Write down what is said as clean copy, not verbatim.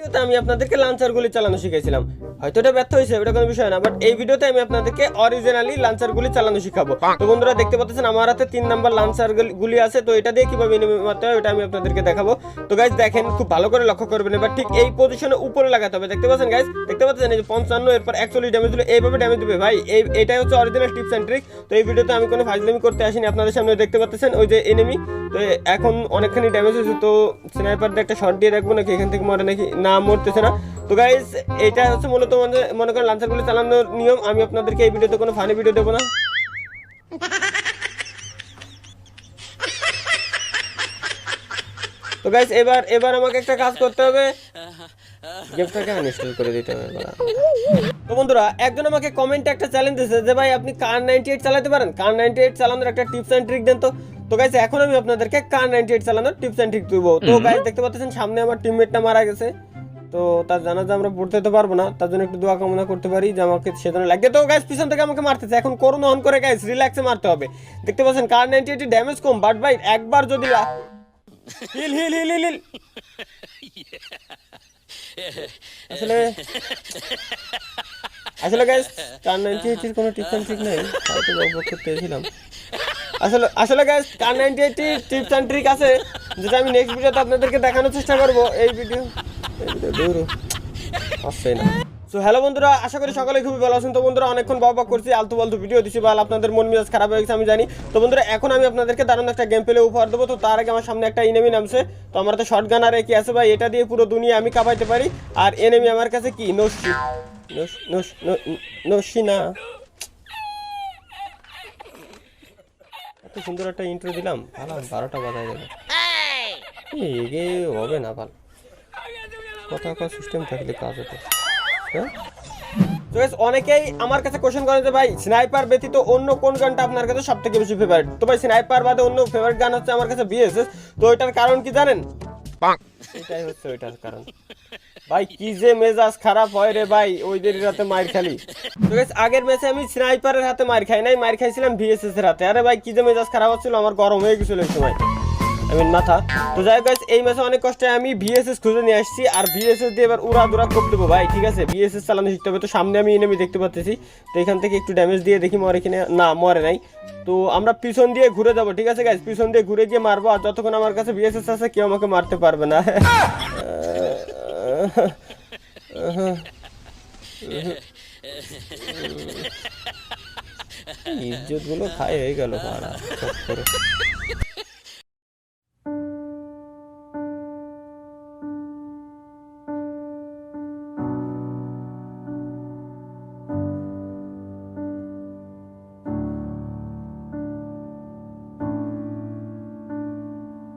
ভিডিওতে আমি আপনাদেরকে লাঞ্চার গুলি চালানো শিখাইছিলাম, হয়তো এটা ব্যর্থ হয়েছে, ওটা কোনো বিষয় না, বাট এই ভিডিওতে আমি আপনাদেরকে অরিজিনালি লাঞ্চার গুলি চালানো শিখাবো। তো বন্ধুরা দেখতে পাচ্ছেন আমার হাতে 3 নাম্বার লাঞ্চার গুলি আছে, তো এটা দিয়ে কিভাবে এনিমি মারতে হয় ওটা আমি আপনাদেরকে দেখাবো। তো গাইস দেখেন, খুব ভালো করে লক্ষ্য করবেন, এবার ঠিক এই পজিশনে উপরে লাগাতে হবে। দেখতে পাচ্ছেন গাইস, দেখতে পাচ্ছেন এই যে 55 এরপর 41 ড্যামেজ দিলে এইভাবে ড্যামেজ দিবে ভাই। এটাই হচ্ছে অরিজিনাল টিপস এন্ড ট্রিক। তো এই ভিডিওতে আমি কোনো ফাজলামি করতে আসিনি, আপনাদের সামনে দেখতে পাচ্ছেন ওই যে এনিমি। তো এখন অনেকখানি ড্যামেজ হয়েছে, তো স্নাইপার দিয়ে একটা শট দিয়ে দেখবো নাকি এখান থেকে মরে নাকি না, মরতেছে না। তো গাইস এটা হচ্ছে মূলত মনে করেন লাঞ্চারগুলো চালানোর নিয়ম। আমি আপনাদেরকে এই ভিডিওতে কোনো ফানি ভিডিও দেবো না। তো গাইস এবার আমাকে একটা কাজ করতে হবে, গেমটাকে আনইনস্টল করে দিতে হবে। তো বন্ধুরা একজন আমাকে কমেন্টে একটা চ্যালেঞ্জ দিয়েছে যে ভাই আপনি কার 98 চালাতে পারেন, কার 98 চালানোর একটা টিপস এন্ড ট্রিক দেন। তো গাইস এখন আমি আপনাদেরকে কার 98 চালানোর টিপস এন্ড ট্রিক দেবো। তো গাইস দেখতে পাচ্ছেন সামনে আমার টিমমেটটা মারা গেছে, তো তার জানাজা আমরা পড়তে তো পারবো না, তার জন্য একটু দোয়া কামনা করতে পারি যে আমাকে সেজন্য লাগবে। তো গাইস পিছন থেকে আমাকে মারতেছে, এখন করুন অন করে গাইস রিল্যাক্সে মারতে হবে। দেখতে পাচ্ছেন কার 98 ড্যামেজ কম, বাট ভাই একবার যদি হিল হিল হিল হিল আসলে আসলে গাইস কার 98 এর কোনো টিপস এন্ড ট্রিক নাই, হয়তো গল্প করতে এসেছিলাম। আসলে গাইস কার 98 এর টিপস এন্ড ট্রিক আছে, যেটা আমি নেক্সট ভিডিওতে আপনাদেরকে দেখানোর চেষ্টা করব। এই ভিডিও দূর আসছে না। সো হ্যালো বন্ধুরা, আশা করি সকলে খুবই ভালো আছেন। তো বন্ধুরা অনেকক্ষণ বক করছি, আলতু ফালতু ভিডিও দিচ্ছি, বা আপনাদের মন মেজাজ খারাপ হয়ে গেছে আমি জানি। তো বন্ধুরা এখন আমি আপনাদেরকে দারুণ একটা গেম প্লে উপহার দেবো। তো তার আগে আমার সামনে একটা এনিমি নামছে, তো আমার তো শটগান আর কি আছে ভাই, এটা দিয়ে পুরো দুনিয়া আমি কাঁপাইতে পারি। আর এনিমি আমার কাছে কি নসি না। এত সুন্দর একটা ইন্ট্রো দিলাম, ভালো 12টা বাজায় যাবে, এগে হবে না ভালো কথা কথা সিস্টেম থাকলে কাজ হতো। অনেকেই আমার কাছে কোশ্চেন করে যে ভাই স্নাইপার ব্যতীত অন্য কোন গানটা আপনার কাছে সব থেকে বেশি ফেভারিট। তো ভাই স্নাইপার বাদে অন্য ফেভারিট গান হচ্ছে আমার কাছে বিএসএস। তো এটার কারণ কি জানেন? এটাই হচ্ছে ওইটার কারণ। ভাই কি যে মেজাজ খারাপ হয় রে ভাই ওইদের রাতে মার খালি। তো গাইস আগের ম্যাচে আমি স্নাইপারের হাতে মার খাই নাই, মার খাইছিলাম বিএসএস এর হাতে। আরে ভাই কি যে মেজাজ খারাপ হচ্ছিল, আমার গরম হয়ে গেছিল এই সময়, মাথা। তো যাই হোক এই ম্যাচে অনেক কষ্টে আমি ভিএসএস খুঁজে নিয়ে আসছি, আর ভিএসএস দিয়ে এবার উড়া দুরা কোপ দেবো ভাই। ঠিক আছে ভিএসএস চালানো শিখতে হবে। তো সামনে আমি এনিমি দেখতে পাচ্ছি, তো এখান থেকে একটু ড্যামেজ দিয়ে দেখি মরে কিনা, না মরে নাই। তো আমরা পিছন দিয়ে ঘুরে যাবো, ঠিক আছে গাইস পিছন দিয়ে ঘুরে গিয়ে মারবো, আর যতক্ষণ আমার কাছে ভিএসএস আছে কেউ আমাকে মারতে পারবে না। ইজ্জত গুলো খাই হয়ে গেল।